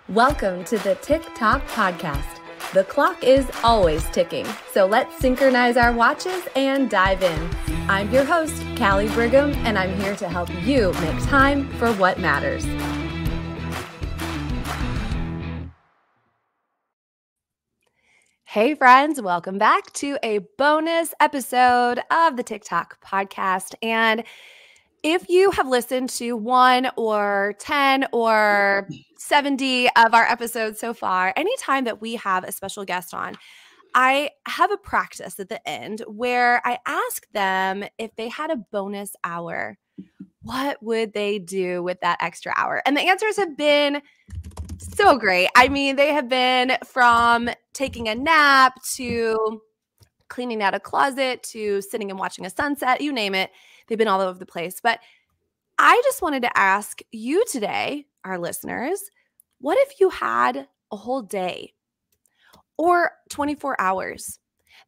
Welcome to the TikTok podcast. The clock is always ticking, so let's synchronize our watches and dive in. I'm your host, Callie Brigham, and I'm here to help you make time for what matters. Hey friends, welcome back to a bonus episode of the TikTok podcast. And if you have listened to 1 or 10 or 70 of our episodes so far, anytime that we have a special guest on, I have a practice at the end where I ask them if they had a bonus hour, what would they do with that extra hour? And the answers have been so great. I mean, they have been from taking a nap to cleaning out a closet to sitting and watching a sunset, you name it. They've been all over the place. But I just wanted to ask you today, our listeners, what if you had a whole day or 24 hours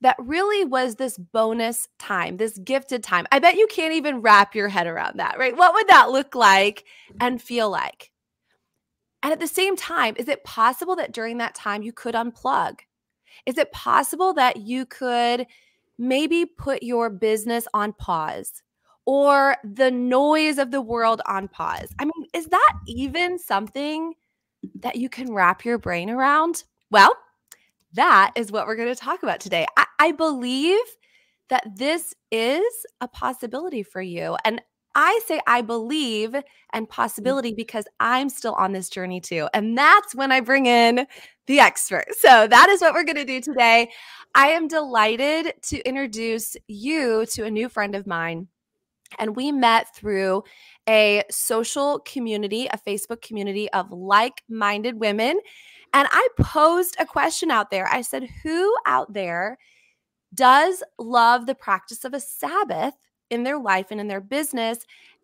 that really was this bonus time, this gifted time? I bet you can't even wrap your head around that, right? What would that look like and feel like? And at the same time, is it possible that during that time you could unplug? Is it possible that you could maybe put your business on pause or the noise of the world on pause? I mean, is that even something that you can wrap your brain around? Well, that is what we're going to talk about today. I believe that this is a possibility for you. And I say I believe and possibility because I'm still on this journey too. And that's when I bring in the expert. So that is what we're going to do today. I am delighted to introduce you to a new friend of mine. And we met through a social community, a Facebook community of like-minded women. And I posed a question out there. I said, who out there does love the practice of a Sabbath in their life and in their business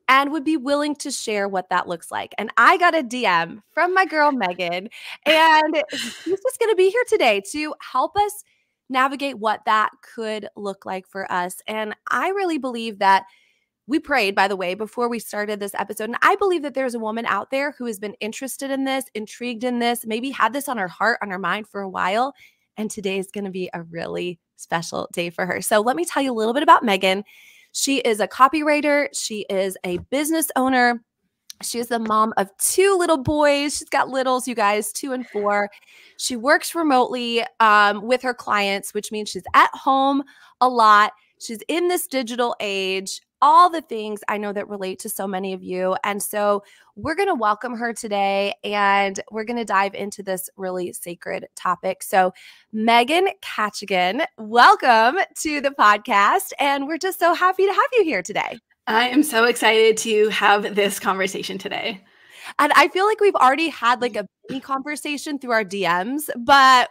and would be willing to share what that looks like? And I got a DM from my girl, Megan, and she's just going to be here today to help us navigate what that could look like for us. And I really believe that we prayed, by the way, before we started this episode. And I believe that there's a woman out there who has been interested in this, intrigued in this, maybe had this on her heart, on her mind for a while. And today is going to be a really special day for her. So let me tell you a little bit about Megan. She is a copywriter. She is a business owner. She is the mom of 2 little boys. She's got littles, you guys, 2 and 4. She works remotely with her clients, which means she's at home a lot. She's in this digital age, all the things I know that relate to so many of you. And so we're going to welcome her today and we're going to dive into this really sacred topic. So Megan Kachigan, welcome to the podcast. And we're just so happy to have you here today. I am so excited to have this conversation today. And I feel like we've already had like a mini conversation through our DMs, but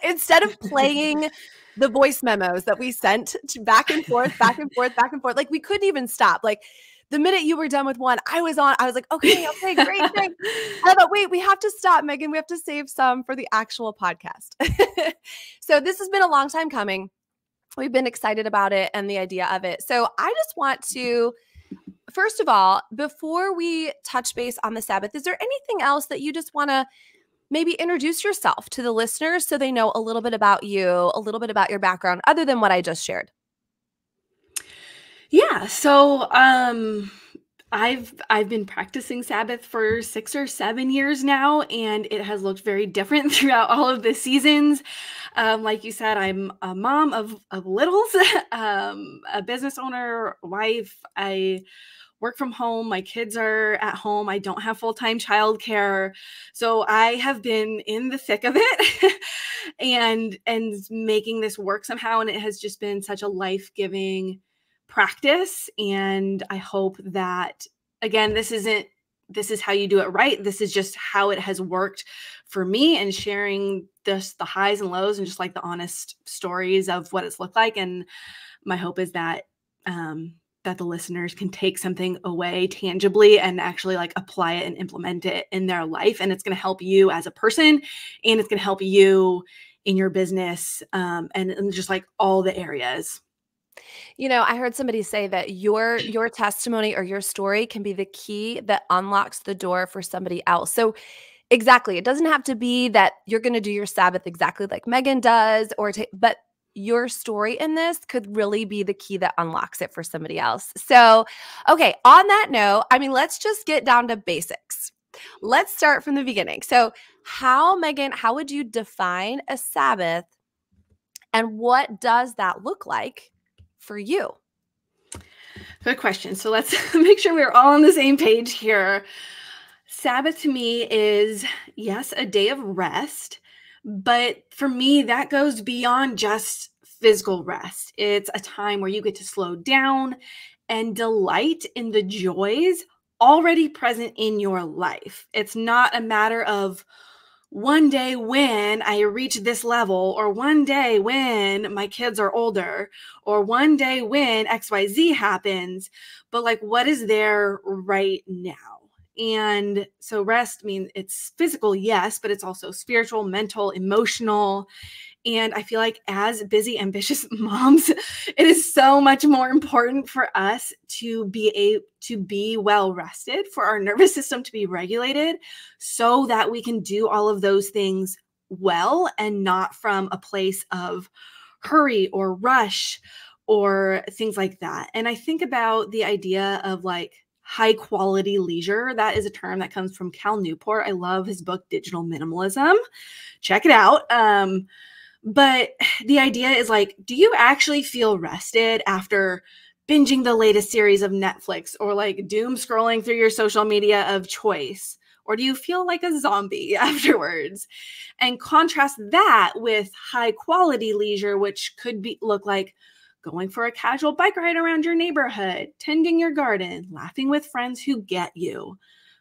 instead of playing the voice memos that we sent back and forth, like we couldn't even stop. Like the minute you were done with one, I was like, okay, great. And I thought, wait, we have to stop, Megan. We have to save some for the actual podcast. So this has been a long time coming. We've been excited about it and the idea of it. So I just want to, first of all, before we touch base on the Sabbath, is there anything else that you just want to maybe introduce yourself to the listeners so they know a little bit about you, a little bit about your background, other than what I just shared? Yeah. So I've been practicing Sabbath for 6 or 7 years now, and it has looked very different throughout all of the seasons. Like you said, I'm a mom of littles, a business owner, wife. I work from home. My kids are at home. I don't have full-time childcare. So I have been in the thick of it and making this work somehow. And it has just been such a life-giving practice. And I hope that, again, this is how you do it right. This is just how it has worked for me, and sharing the highs and lows and just like the honest stories of what it's looked like. And my hope is that, that the listeners can take something away tangibly and actually like apply it and implement it in their life. And it's going to help you as a person, and it's going to help you in your business, and just like all the areas. You know, I heard somebody say that your testimony or your story can be the key that unlocks the door for somebody else. So Exactly. It doesn't have to be that you're going to do your Sabbath exactly like Megan does, but your story in this could really be the key that unlocks it for somebody else. So, okay, on that note, I mean, let's just get down to basics. Let's start from the beginning. So, Megan, how would you define a Sabbath, and what does that look like for you? Good question. So let's make sure we're all on the same page here. Sabbath to me is, yes, a day of rest, but for me, that goes beyond just physical rest. It's a time where you get to slow down and delight in the joys already present in your life. It's not a matter of one day when I reach this level, or one day when my kids are older, or one day when XYZ happens, but like, what is there right now? And so rest, I mean, it's physical, yes, but it's also spiritual, mental, emotional. And I feel like as busy, ambitious moms, it is so much more important for us to be well rested, for our nervous system to be regulated, so that we can do all of those things well and not from a place of hurry or rush or things like that. And I think about the idea of like high quality leisure. That is a term that comes from Cal Newport. I love his book, Digital Minimalism. Check it out. But the idea is like, do you actually feel rested after binging the latest series of Netflix, or like doom scrolling through your social media of choice? Or do you feel like a zombie afterwards? And contrast that with high quality leisure, which could look like going for a casual bike ride around your neighborhood, tending your garden, laughing with friends who get you,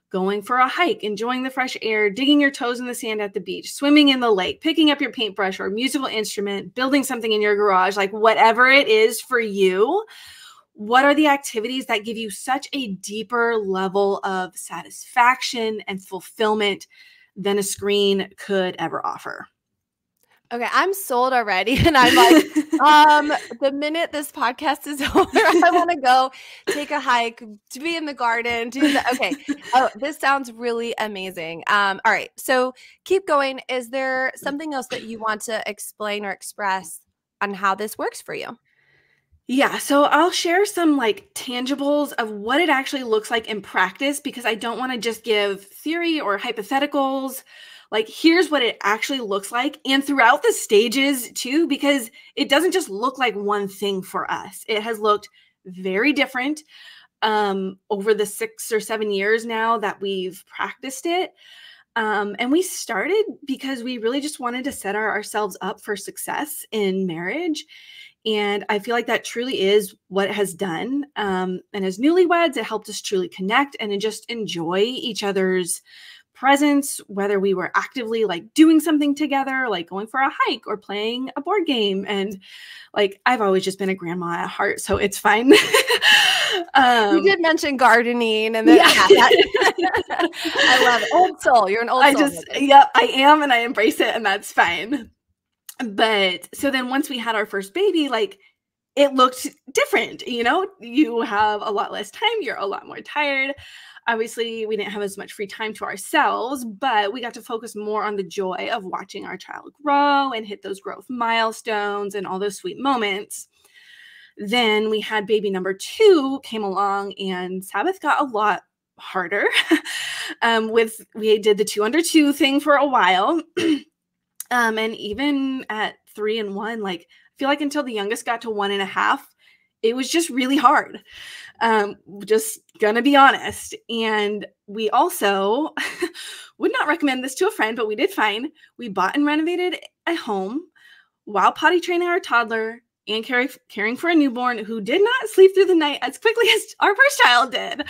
going for a hike, enjoying the fresh air, digging your toes in the sand at the beach, swimming in the lake, picking up your paintbrush or musical instrument, building something in your garage, like whatever it is for you. What are the activities that give you such a deeper level of satisfaction and fulfillment than a screen could ever offer? Okay, I'm sold already. And I'm like, the minute this podcast is over, I want to go take a hike, to be in the garden, okay. Oh, this sounds really amazing. All right. So keep going. Is there something else that you want to explain or express on how this works for you? Yeah, so I'll share some like tangibles of what it actually looks like in practice, because I don't want to just give theory or hypotheticals. Like, here's what it actually looks like, and throughout the stages too, because it doesn't just look like one thing for us. It has looked very different over the 6 or 7 years now that we've practiced it. And we started because we really just wanted to set ourselves up for success in marriage. And I feel like that truly is what it has done. And as newlyweds, it helped us truly connect and just enjoy each other's presence, whether we were actively like doing something together, like going for a hike or playing a board game. And like, I've always just been a grandma at heart, so it's fine. You did mention gardening, and then yeah. I love it. Old soul. You're an old soul. Yep, I am, and I embrace it, and that's fine. But so then once we had our first baby, like, it looked different. You have a lot less time. You're a lot more tired. Obviously, we didn't have as much free time to ourselves, but we got to focus more on the joy of watching our child grow and hit those growth milestones and all those sweet moments. Then we had baby number 2 came along, and Sabbath got a lot harder. We did the 2 under 2 thing for a while. And even at 3 and 1, like, I feel like until the youngest got to 1.5, it was just really hard. Just gonna be honest. And we also would not recommend this to a friend, but we did fine. We bought and renovated a home while potty training our toddler and caring for a newborn who did not sleep through the night as quickly as our first child did.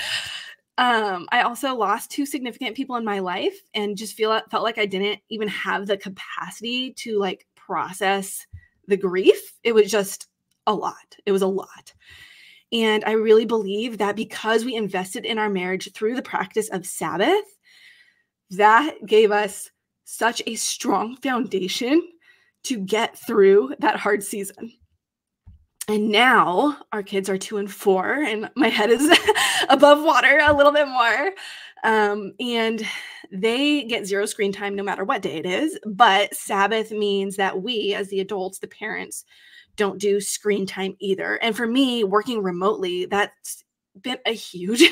I also lost 2 significant people in my life, and just felt like I didn't even have the capacity to like process the grief. It was just a lot. It was a lot. And I really believe that because we invested in our marriage through the practice of Sabbath, that gave us such a strong foundation to get through that hard season. And now our kids are 2 and 4, and my head is above water a little bit more. And they get 0 screen time no matter what day it is. But Sabbath means that we, as the adults, the parents, don't do screen time either. And for me, working remotely, that's been a huge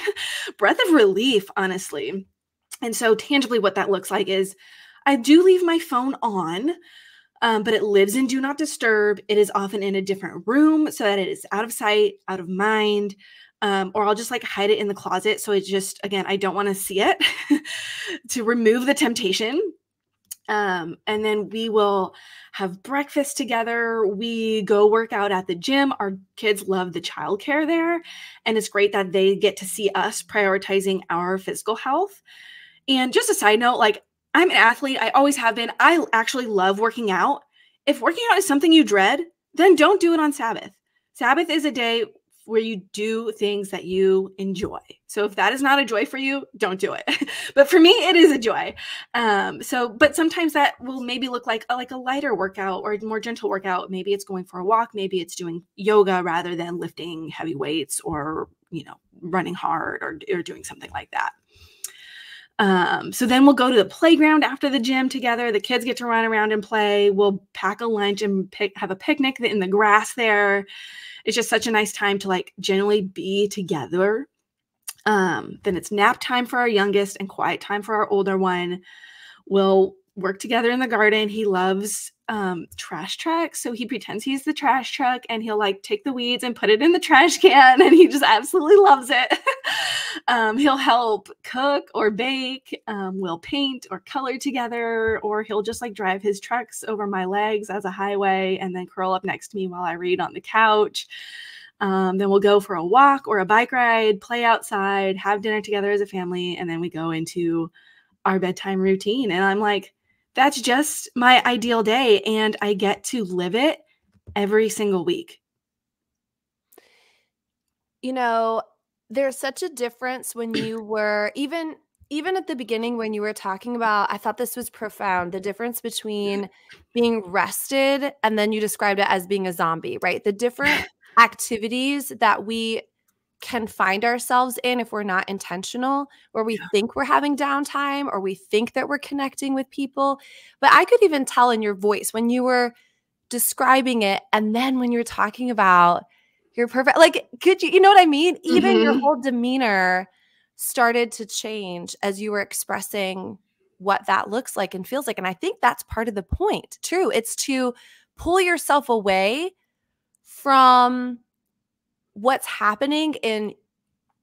breath of relief, honestly. And so tangibly, what that looks like is I do leave my phone on, but it lives in do not disturb. It is often in a different room so that it is out of sight, out of mind, or I'll just like hide it in the closet. So it just, again, I don't want to see it to remove the temptation. And then we will have breakfast together. We go work out at the gym. Our kids love the childcare there. And it's great that they get to see us prioritizing our physical health. And just a side note, like I'm an athlete. I always have been. I actually love working out. If working out is something you dread, then don't do it on Sabbath. Sabbath is a day where you do things that you enjoy. So if that is not a joy for you, don't do it. But for me, it is a joy. But sometimes that will maybe look like a lighter workout or a more gentle workout. Maybe it's going for a walk. Maybe it's doing yoga rather than lifting heavy weights or, running hard or doing something like that. So then we'll go to the playground after the gym together. The kids get to run around and play. We'll pack a lunch and have a picnic in the grass there. It's just such a nice time to like generally be together. Then it's nap time for our youngest and quiet time for our older one. We'll work together in the garden. He loves trash trucks. So he pretends he's the trash truck and he'll like take the weeds and put it in the trash can. And he just absolutely loves it. He'll help cook or bake. We'll paint or color together, or he'll just like drive his trucks over my legs as a highway and then curl up next to me while I read on the couch. Then we'll go for a walk or a bike ride, play outside, have dinner together as a family. And then we go into our bedtime routine. And I'm like, that's just my ideal day. And I get to live it every single week. There's such a difference when you were even at the beginning when you were talking about, I thought this was profound, the difference between being rested and then you described it as being a zombie, right? The different activities that we can find ourselves in if we're not intentional, where we think we're having downtime or we think that we're connecting with people. But I could even tell in your voice when you were describing it and then when you were talking about you're perfect, like, could you know what I mean? Even your whole demeanor started to change as you were expressing what that looks like and feels like. And I think that's part of the point. True. It's to pull yourself away from what's happening in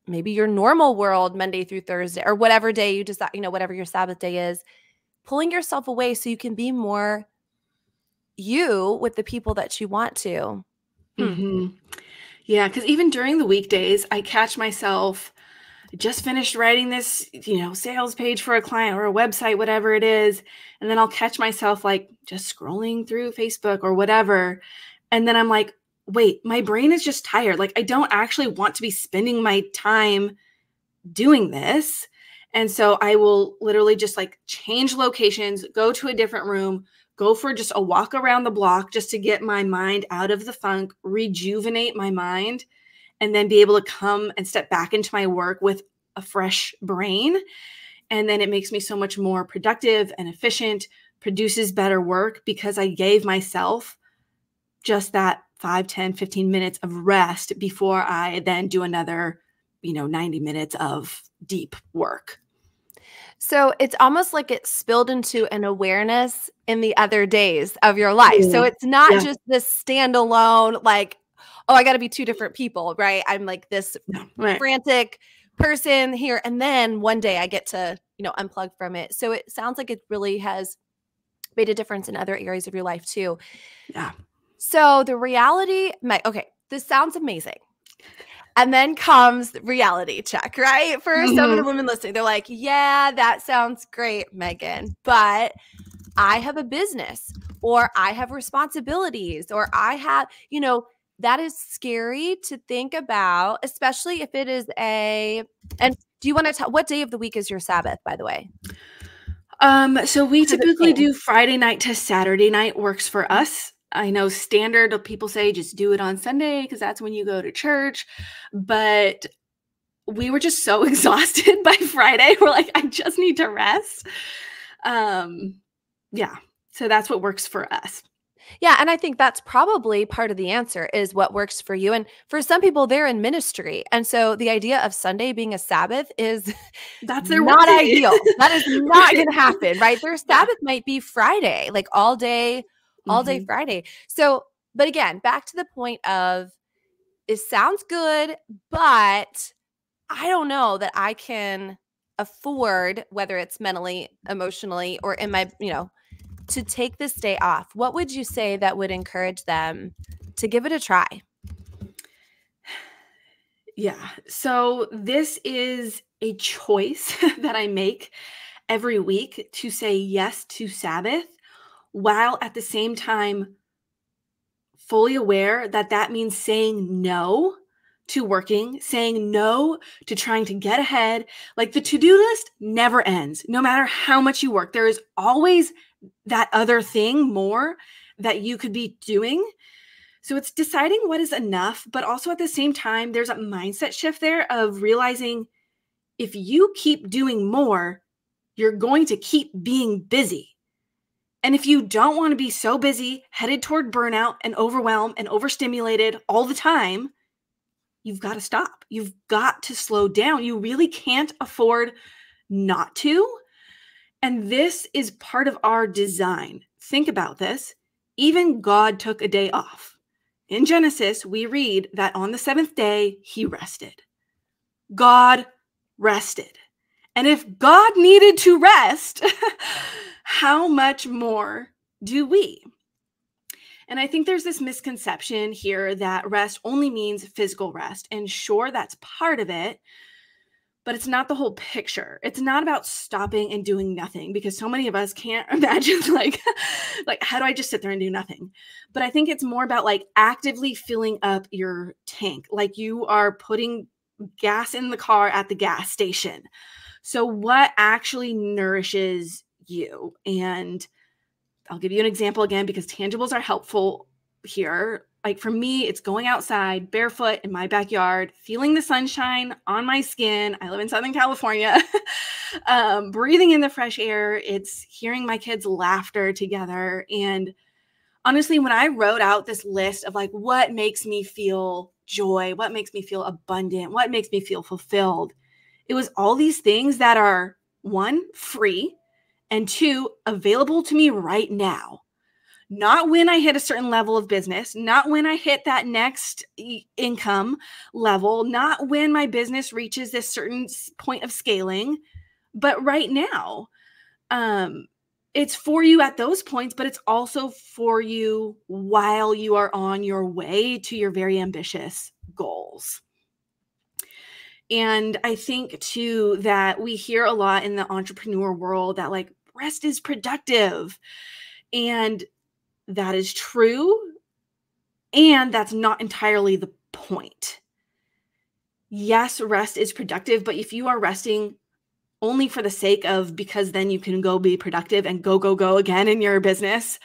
maybe your normal world, Monday through Thursday, or whatever day you decide, whatever your Sabbath day is, pulling yourself away so you can be more you with the people that you want to. Yeah, because even during the weekdays, I catch myself, just finished writing this, sales page for a client or a website, whatever it is. And then I'll catch myself like just scrolling through Facebook or whatever. And then I'm like, wait, my brain is just tired. Like I don't actually want to be spending my time doing this. And so I will literally just like change locations, go to a different room, go for just a walk around the block just to get my mind out of the funk, rejuvenate my mind, and then be able to come and step back into my work with a fresh brain. And then it makes me so much more productive and efficient, produces better work because I gave myself just that 5, 10, 15 minutes of rest before I then do another, 90 minutes of deep work. So it's almost like it spilled into an awareness in the other days of your life. So it's not just this standalone, like, oh, I got to be 2 different people, right? I'm like this frantic person here. And then one day I get to, unplug from it. So it sounds like it really has made a difference in other areas of your life too. Yeah. So the reality, okay, this sounds amazing. And then comes the reality check, right? For some of the women listening, they're like, yeah, that sounds great, Megan, but I have a business or I have responsibilities or I have, that is scary to think about, especially if it is and do you want to tell, what day of the week is your Sabbath, by the way? So we typically do Friday night to Saturday night works for us. I know standard people say just do it on Sunday because that's when you go to church. But we were just so exhausted by Friday. We're like, I just need to rest. Yeah. So that's what works for us. Yeah, and I think that's probably part of the answer is what works for you. And for some people, they're in ministry. And so the idea of Sunday being a Sabbath is That's their not workday. ideal. That is not Right. going to happen, right? Their Yeah. Sabbath might be Friday, like all day Mhm. Friday. So, but again, back to the point of it sounds good, but I don't know that I can afford, whether it's mentally, emotionally, or in my, to take this day off. What would you say that would encourage them to give it a try? Yeah. So this is a choice that I make every week to say yes to Sabbath while at the same time fully aware that that means saying no to working, saying no to trying to get ahead. Like the to-do list never ends. No matter how much you work, there is always that other thing more that you could be doing. So it's deciding what is enough, but also at the same time, there's a mindset shift there of realizing if you keep doing more, you're going to keep being busy. And if you don't want to be so busy, headed toward burnout and overwhelmed and overstimulated all the time, you've got to stop. You've got to slow down. You really can't afford not to. And this is part of our design. Think about this. Even God took a day off. In Genesis, we read that on the seventh day, he rested. God rested. And if God needed to rest, how much more do we? And I think there's this misconception here that rest only means physical rest. And sure, that's part of it, but it's not the whole picture. It's not about stopping and doing nothing because so many of us can't imagine like how do I just sit there and do nothing? But I think it's more about like actively filling up your tank. Like you are putting gas in the car at the gas station. So what actually nourishes you? And I'll give you an example again because tangibles are helpful here. Like for me, it's going outside barefoot in my backyard, feeling the sunshine on my skin. I live in Southern California, breathing in the fresh air. It's hearing my kids' laughter together. And honestly, when I wrote out this list of like what makes me feel joy, what makes me feel abundant, what makes me feel fulfilled, it was all these things that are one, free, and two, available to me right now. Not when I hit a certain level of business, not when I hit that next income level, not when my business reaches this certain point of scaling, but right now. It's for you at those points, but it's also for you while you are on your way to your very ambitious goals. And I think too that we hear a lot in the entrepreneur world that like rest is productive. And that is true. And that's not entirely the point. Yes, rest is productive, but if you are resting only for the sake of because then you can go be productive and go again in your business,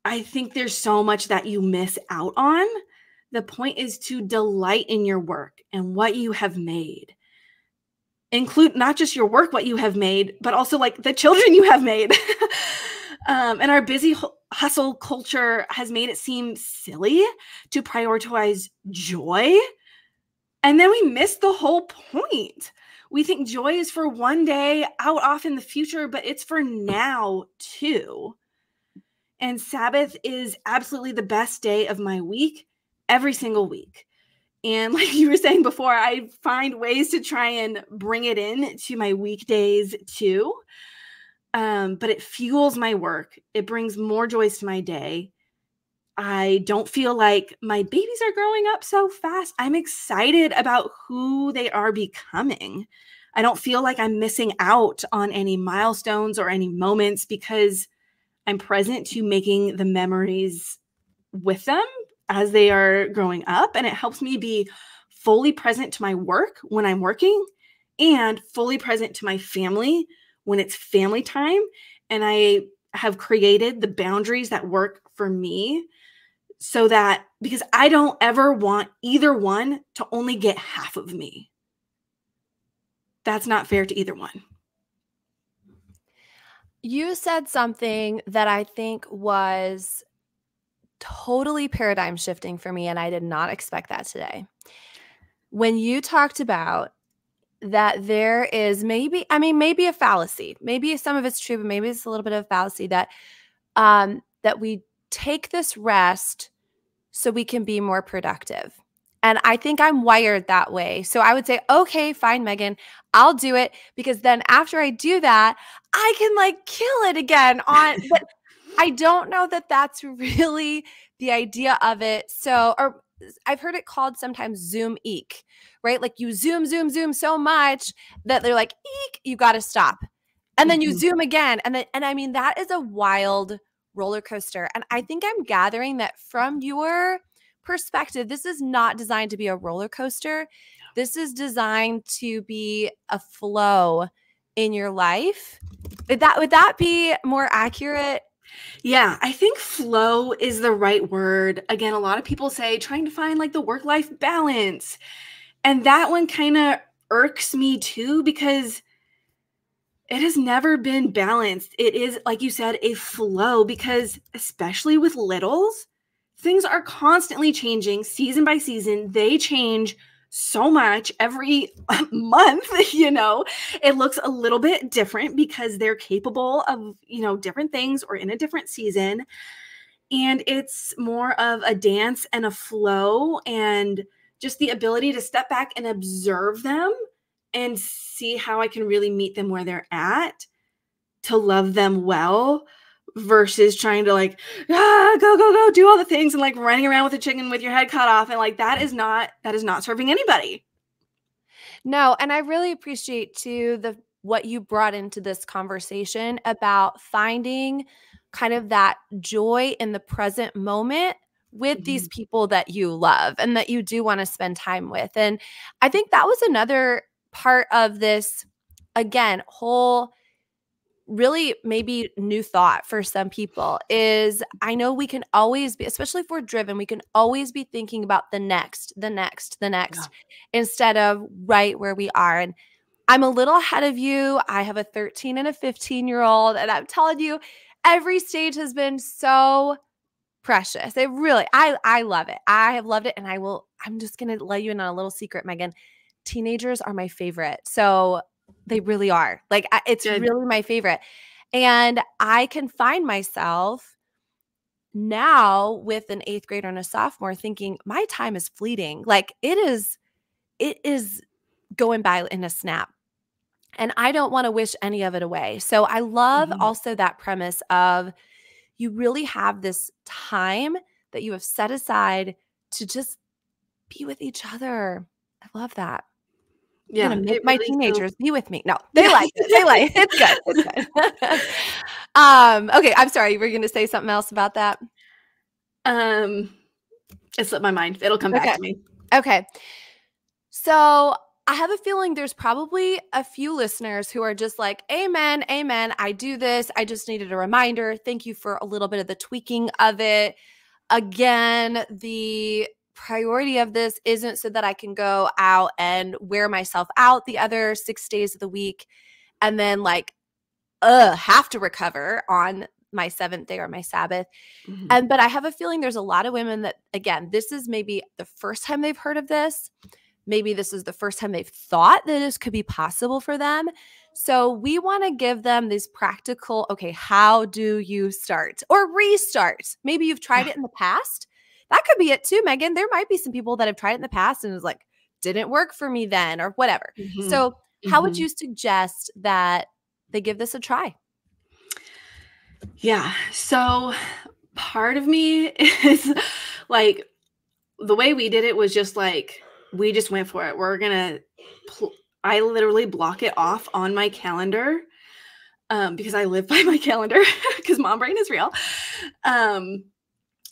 I think there's so much that you miss out on. The point is to delight in your work and what you have made. Include not just your work, what you have made, but also like the children you have made. And our busy hustle culture has made it seem silly to prioritize joy. And then we miss the whole point. We think joy is for one day out off in the future, but it's for now too. And Sabbath is absolutely the best day of my week, every single week. And like you were saying before, I find ways to try and bring it in to my weekdays too. But it fuels my work. It brings more joys to my day. I don't feel like my babies are growing up so fast. I'm excited about who they are becoming. I don't feel like I'm missing out on any milestones or any moments because I'm present to making the memories with them as they are growing up. And it helps me be fully present to my work when I'm working and fully present to my family when it's family time. And I have created the boundaries that work for me, so that, because I don't ever want either one to only get half of me. That's not fair to either one. You said something that I think was totally paradigm shifting for me, and I did not expect that today. When you talked about that there is maybe a fallacy, maybe some of it's true, but maybe it's a little bit of a fallacy that that we take this rest so we can be more productive. And I think I'm wired that way. So I would say, okay, fine, Megan, I'll do it, because then after I do that, I can like kill it again but I don't know that that's really the idea of it. So, or I've heard it called sometimes Zoom eek, right? Like you zoom so much that they're like, eek, you got to stop. And then you zoom again. And I mean, that is a wild roller coaster. And I think I'm gathering that from your perspective, this is not designed to be a roller coaster. This is designed to be a flow in your life. Would that be more accurate? Yeah, I think flow is the right word. Again, a lot of people say trying to find like the work-life balance. And that one kind of irks me too, because it has never been balanced. It is, like you said, a flow, because especially with littles, things are constantly changing season by season. They change so much every month, it looks a little bit different because they're capable of, different things or in a different season. And it's more of a dance and a flow, and just the ability to step back and observe them and see how I can really meet them where they're at, to love them well, versus trying to like, go, do all the things and like running around with a chicken with your head cut off. And like, that is not serving anybody. No. And I really appreciate too, what you brought into this conversation about finding kind of that joy in the present moment with these people that you love and that you do want to spend time with. And I think that was another part of this, again, whole really maybe new thought for some people is, I know we can always be, especially if we're driven, we can always be thinking about the next, instead of right where we are. And I'm a little ahead of you. I have a 13 and a 15-year-old, and I'm telling you, every stage has been so precious. It really, I love it. I have loved it. And I'm just going to let you in on a little secret, Megan. Teenagers are my favorite. So they really are. Like, it's Good. really my favorite. And I can find myself now with an 8th grader and a sophomore thinking my time is fleeting. Like it is going by in a snap. And I don't want to wish any of it away. So I love also that premise of you really have this time that you have set aside to just be with each other. I love that. Yeah. I'm going to make my teenagers be with me. No, they like it. They like it. It's good. It's good. Okay. I'm sorry. You were going to say something else about that? It slipped my mind. It'll come back to me. Okay. So I have a feeling there's probably a few listeners who are just like, amen, amen. I do this. I just needed a reminder. Thank you for a little bit of the tweaking of it. Again, the priority of this isn't so that I can go out and wear myself out the other 6 days of the week and then like, have to recover on my 7th day or my Sabbath. But I have a feeling there's a lot of women that, again, this is maybe the first time they've heard of this. Maybe this is the first time they've thought that this could be possible for them. So we want to give them these practical, okay, how do you start or restart? Maybe you've tried it in the past. That could be it too, Megan. There might be some people that have tried it in the past and it was like, didn't work for me then or whatever. So how would you suggest that they give this a try? Yeah. So part of me is like, the way we did it was just like, we just went for it. We're going to, I literally block it off on my calendar because I live by my calendar because mom brain is real.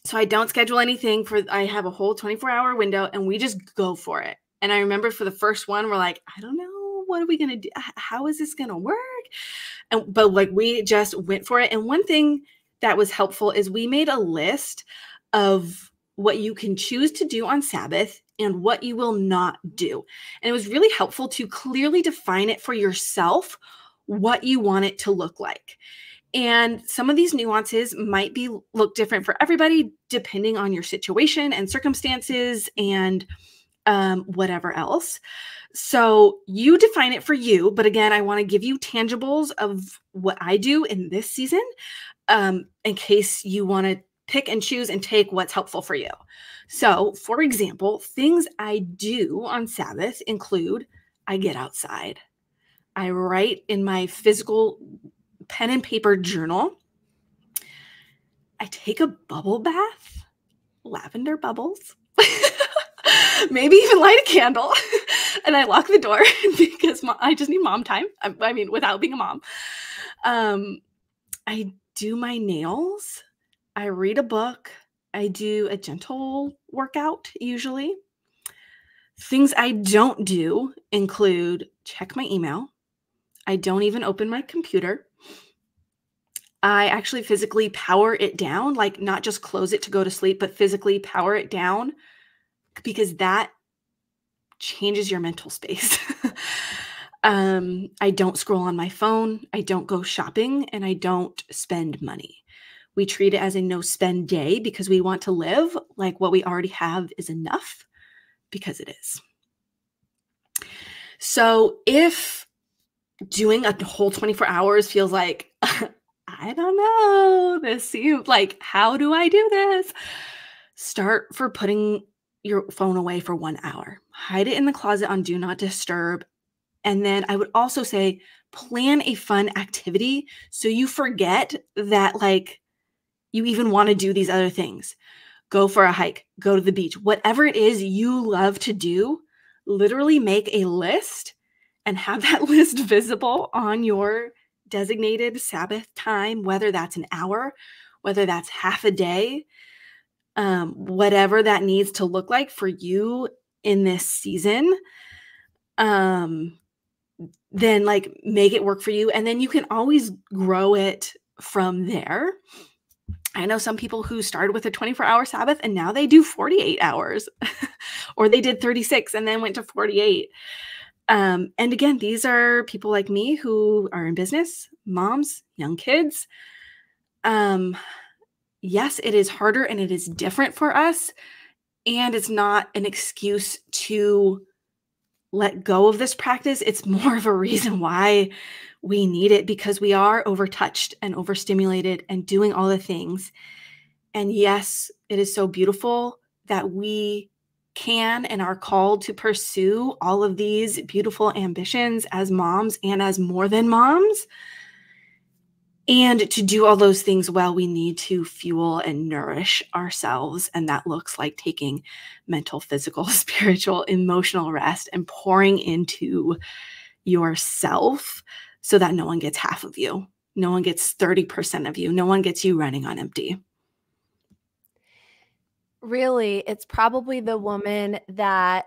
So I don't schedule anything I have a whole 24-hour window and we just go for it. And I remember for the first one, we're like, I don't know, what are we going to do? How is this going to work? But like we just went for it. And one thing that was helpful is we made a list of what you can choose to do on Sabbath and what you will not do. And it was really helpful to clearly define it for yourself, what you want it to look like. And some of these nuances might look different for everybody, depending on your situation and circumstances and whatever else. So you define it for you. But again, I want to give you tangibles of what I do in this season, in case you want to pick and choose and take what's helpful for you. So, for example, things I do on Sabbath include I get outside. I write in my physical pen and paper journal. I take a bubble bath, lavender bubbles, maybe even light a candle, and I lock the door because I just need mom time. I mean, without being a mom. I do my nails. I read a book. I do a gentle workout usually. Things I don't do include check my email. I don't even open my computer. I actually physically power it down, like not just close it to go to sleep, but physically power it down because that changes your mental space. I don't scroll on my phone. I don't go shopping, and I don't spend money. We treat it as a no spend day because we want to live like what we already have is enough, because it is. So if doing a whole 24 hours feels like, I don't know, this seems like, how do I do this? Start for putting your phone away for 1 hour. Hide it in the closet on do not disturb. And then I would also say plan a fun activity so you forget that like you even want to do these other things. Go for a hike, go to the beach, whatever it is you love to do, literally make a list and have that list visible on your designated Sabbath time, whether that's an hour, whether that's half a day, whatever that needs to look like for you in this season. Then like make it work for you. And then you can always grow it from there. I know some people who started with a 24-hour Sabbath and now they do 48 hours or they did 36 and then went to 48. And again, these are people like me who are in business, moms, young kids. Yes, it is harder and it is different for us. And it's not an excuse to let go of this practice. It's more of a reason why we need it, because we are overtouched and overstimulated and doing all the things. And yes, it is so beautiful that we can and are called to pursue all of these beautiful ambitions as moms and as more than moms. And to do all those things well, we need to fuel and nourish ourselves. And that looks like taking mental, physical, spiritual, emotional rest and pouring into yourself so that no one gets half of you. No one gets 30% of you. No one gets you running on empty. Really, it's probably the woman that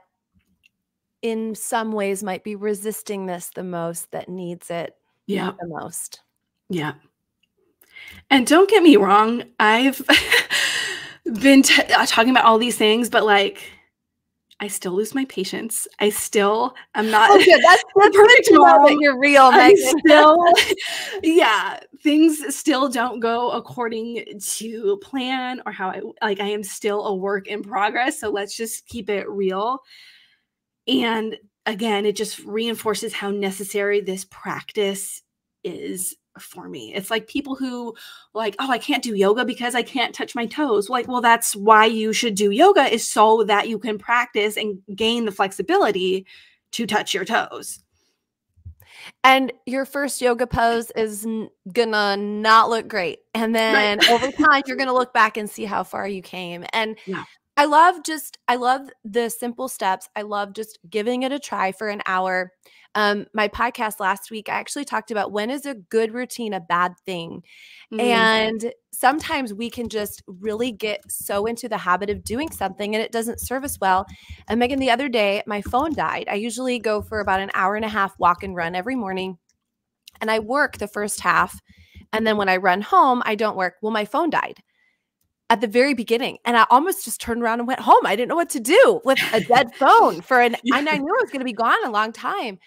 in some ways might be resisting this the most that needs it the most. Yeah. And don't get me wrong, I've been talking about all these things, but like, I still lose my patience. I'm not that's perfect mom. That you're real, Megan. Things still don't go according to plan or how I am still a work in progress. So let's just keep it real. And again, it just reinforces how necessary this practice is for me. It's like people who like, oh, I can't do yoga because I can't touch my toes. Like, well, that's why you should do yoga, is so that you can practice and gain the flexibility to touch your toes. And your first yoga pose is gonna not look great. And then over time, you're gonna look back and see how far you came. And I love the simple steps. I love just giving it a try for an hour. My podcast last week, I actually talked about when is a good routine a bad thing? And sometimes we can just really get so into the habit of doing something and it doesn't serve us well. And Megan, the other day, my phone died. I usually go for about an hour and a half walk and run every morning. and I work the first half. And then when I run home, I don't work. Well, my phone died at the very beginning. And I almost just turned around and went home. I didn't know what to do with a dead phone and I knew it was going to be gone a long time.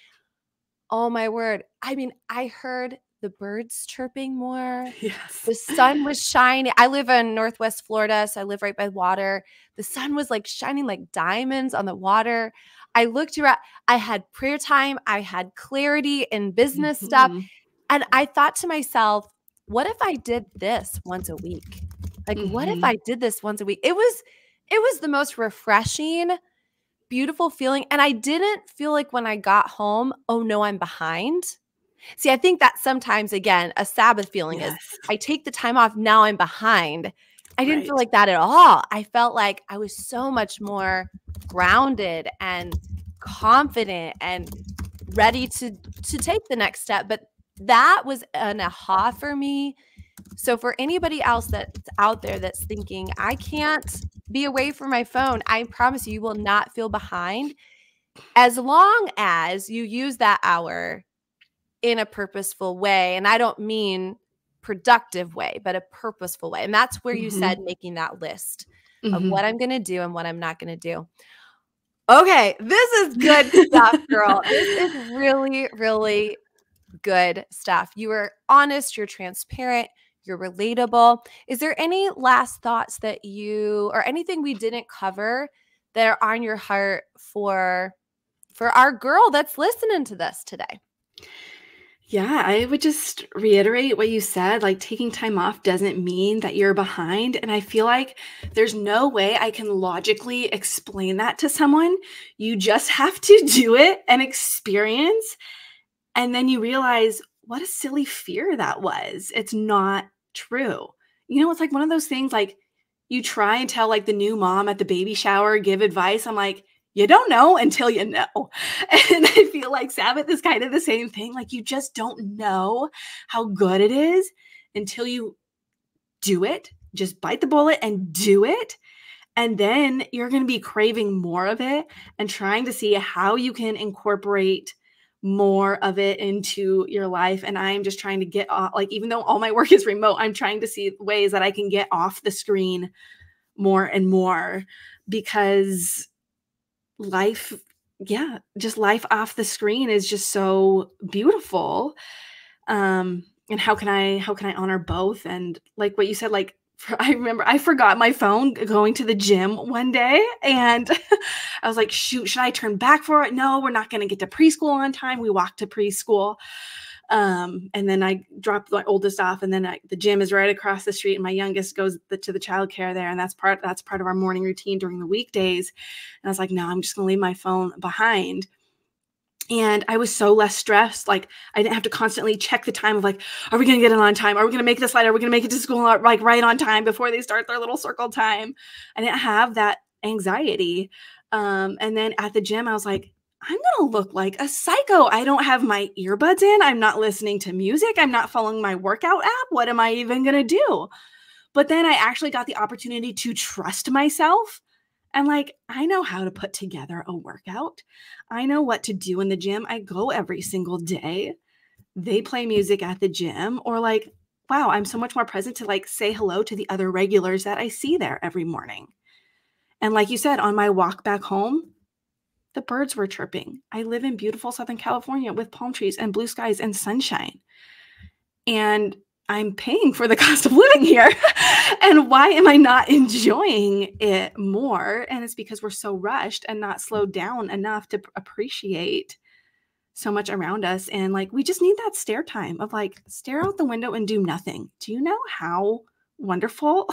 Oh my word. I mean, I heard the birds chirping more. Yes. The sun was shining. I live in Northwest Florida, so I live right by water. The sun was like shining like diamonds on the water. I looked around. I had prayer time. I had clarity in business stuff. And I thought to myself, what if I did this once a week? Like, what if I did this once a week? It was the most refreshing, beautiful feeling. And I didn't feel like when I got home, oh no, I'm behind. See, I think that sometimes, again, a Sabbath feeling is I take the time off, now I'm behind. I didn't feel like that at all. I felt like I was so much more grounded and confident and ready to take the next step. But that was an aha for me. So for anybody else that's out there that's thinking, I can't be away from my phone, I promise you will not feel behind as long as you use that hour in a purposeful way. And I don't mean productive way, but a purposeful way. And that's where you said making that list of what I'm going to do and what I'm not going to do. Okay, this is good stuff, girl. This is really, really good stuff. You are honest, you're transparent, you're relatable. Is there any last thoughts that or anything we didn't cover that are on your heart for our girl that's listening to this today? Yeah, I would just reiterate what you said. Like, taking time off doesn't mean that you're behind. And I feel like there's no way I can logically explain that to someone. You just have to do it and experience. And then you realize what a silly fear that was. It's not true. It's like one of those things, like, you try and tell like the new mom at the baby shower, give advice. I'm like, you don't know until you know. And I feel like Sabbath is kind of the same thing. Like, you just don't know how good it is until you do it. Just bite the bullet and do it. And then you're going to be craving more of it and trying to see how you can incorporate more of it into your life. And I'm just trying to get off, like, even though all my work is remote, I'm trying to see ways that I can get off the screen more and more, because just life off the screen is just so beautiful. And how can I honor both? And like what you said, like, I remember I forgot my phone going to the gym one day, and I was like, shoot, should I turn back for it? No, we're not going to get to preschool on time. We walked to preschool. And then I dropped my oldest off, and then the gym is right across the street, and my youngest goes to the childcare there. And that's part of our morning routine during the weekdays. And I was like, no, I'm just going to leave my phone behind. And I was so less stressed. Like, I didn't have to constantly check the time of like, are we going to get it on time? Are we going to make this light? Are we going to make it to school like right on time before they start their little circle time? I didn't have that anxiety. And then at the gym, I was like, I'm going to look like a psycho. I don't have my earbuds in. I'm not listening to music. I'm not following my workout app. What am I even going to do? But then I actually got the opportunity to trust myself. And like, I know how to put together a workout. I know what to do in the gym. I go every single day. They play music at the gym, or like, wow, I'm so much more present to like say hello to the other regulars that I see there every morning. And like you said, on my walk back home, the birds were chirping. I live in beautiful Southern California with palm trees and blue skies and sunshine. And I'm paying for the cost of living here. And why am I not enjoying it more? And it's because we're so rushed and not slowed down enough to appreciate so much around us. And like, we just need that stare time of like, stare out the window and do nothing. Do you know how wonderful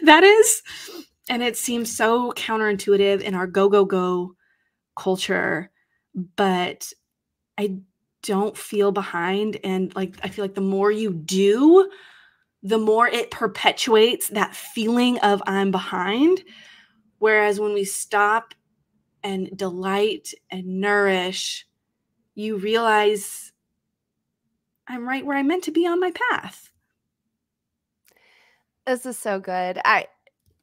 that is? And it seems so counterintuitive in our go culture, but I don't feel behind. And like, I feel like the more you do, the more it perpetuates that feeling of I'm behind. Whereas when we stop and delight and nourish, you realize I'm right where I'm meant to be on my path. This is so good.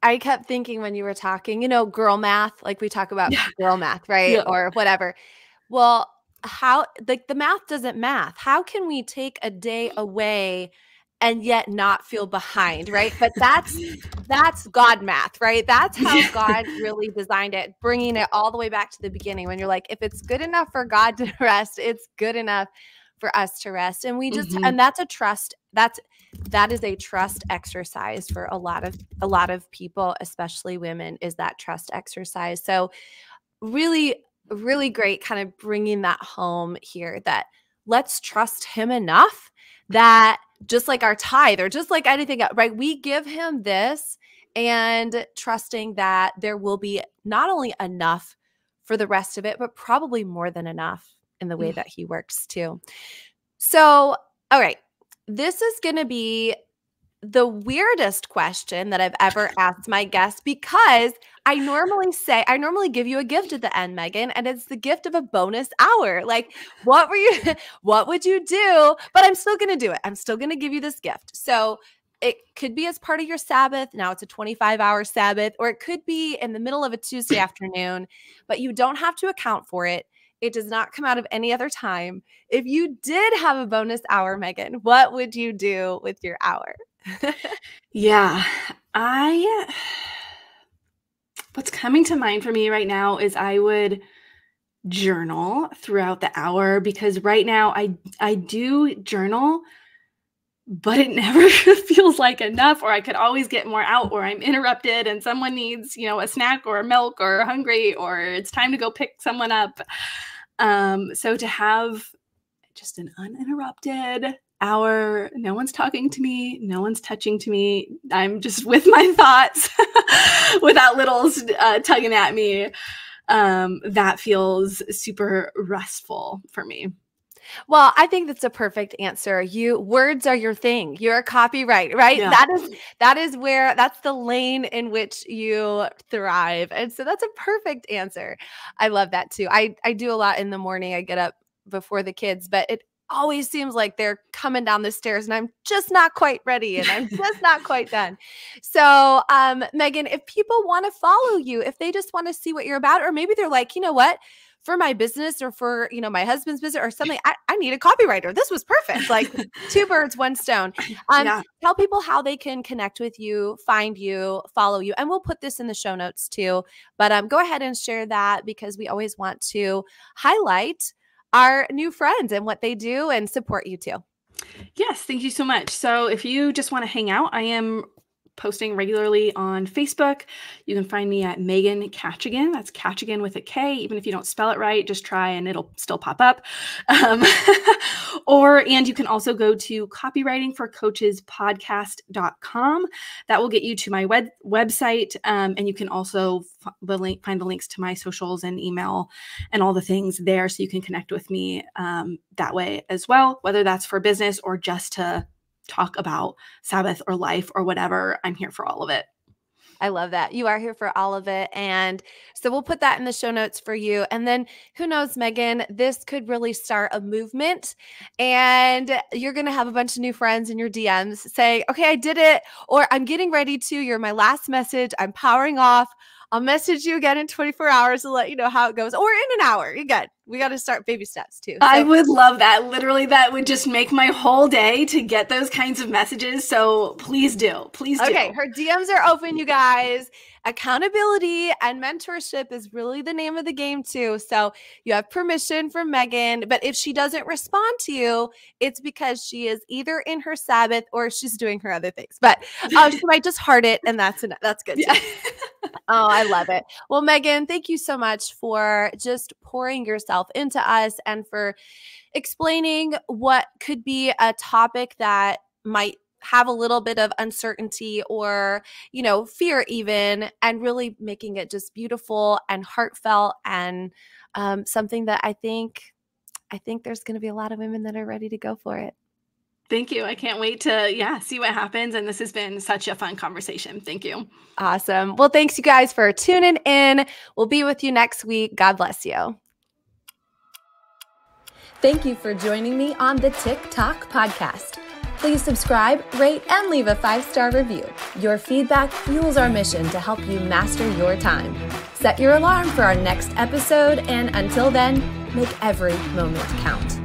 I kept thinking when you were talking, girl math, like we talk about girl math, right? Yeah. Or whatever. Well, how, like, the math doesn't math. How can we take a day away and yet not feel behind, right? But that's God math, right? That's how God really designed it, bringing it all the way back to the beginning when you're like, if it's good enough for God to rest, it's good enough for us to rest. And we just, and that's a trust, that is a trust exercise for a lot of people, especially women, is that trust exercise. So really, really great kind of bringing that home here, that let's trust him enough that just like our tithe or just like anything else, right? We give him this and trusting that there will be not only enough for the rest of it, but probably more than enough in the way that he works too. So, all right, this is going to be the weirdest question that I've ever asked my guests, because I normally give you a gift at the end, Megan, and it's the gift of a bonus hour. Like, what would you do? But I'm still going to do it. I'm still going to give you this gift. So it could be as part of your Sabbath. Now it's a 25-hour Sabbath, or it could be in the middle of a Tuesday afternoon, but you don't have to account for it. It does not come out of any other time. If you did have a bonus hour, Megan, what would you do with your hour? Yeah, what's coming to mind for me right now is I would journal throughout the hour, because right now I do journal, but it never feels like enough, or I could always get more out, or I'm interrupted and someone needs, a snack or milk or hungry, or it's time to go pick someone up. So to have just an uninterrupted hour, no one's talking to me, no one's touching to me, I'm just with my thoughts without littles tugging at me, that feels super restful for me. Well, I think that's a perfect answer. Words are your thing. You're a copywriter, right? Yeah. That's the lane in which you thrive. And so that's a perfect answer. I love that too. I do a lot in the morning. I get up before the kids, but it always seems like they're coming down the stairs and I'm just not quite ready and I'm just not quite done. So, Megan, if people want to follow you, if they just want to see what you're about, or maybe they're like, you know what, for my business or for, my husband's business or something, I need a copywriter. This was perfect. Like two birds, one stone. Tell people how they can connect with you, find you, follow you. And we'll put this in the show notes too. But go ahead and share that, because we always want to highlight our new friends and what they do and support you too. Yes, thank you so much. So if you just want to hang out, I am posting regularly on Facebook. You can find me at Megan Kachigan. That's Kachigan with a K. Even if you don't spell it right, just try and it'll still pop up. And you can also go to copywritingforcoachespodcast.com. That will get you to my website. And you can also find the links to my socials and email and all the things there, so you can connect with me that way as well, whether that's for business or just to talk about Sabbath or life or whatever. I'm here for all of it. I love that. You are here for all of it. And so we'll put that in the show notes for you. And then who knows, Megan, this could really start a movement, and you're going to have a bunch of new friends in your DMs say, okay, I did it, or I'm getting ready to, you're my last message, I'm powering off. I'll message you again in 24 hours to let you know how it goes, or in an hour. You're good. We got to start baby steps too. So. I would love that. Literally, that would just make my whole day to get those kinds of messages. So please do. Please do. Okay. Her DMs are open, you guys. Accountability and mentorship is really the name of the game too. So you have permission from Megan, but if she doesn't respond to you, it's because she is either in her Sabbath or she's doing her other things. But she might just heart it, and that's enough. That's good. Yeah. Oh, I love it. Well, Megan, thank you so much for just pouring yourself into us and for explaining what could be a topic that might have a little bit of uncertainty or, fear even, and really making it just beautiful and heartfelt and something that I think there's going to be a lot of women that are ready to go for it. Thank you. I can't wait to, see what happens. And this has been such a fun conversation. Thank you. Awesome. Well, thanks you guys for tuning in. We'll be with you next week. God bless you. Thank you for joining me on the TikTok podcast. Please subscribe, rate, and leave a 5-star review. Your feedback fuels our mission to help you master your time. Set your alarm for our next episode, and until then, make every moment count.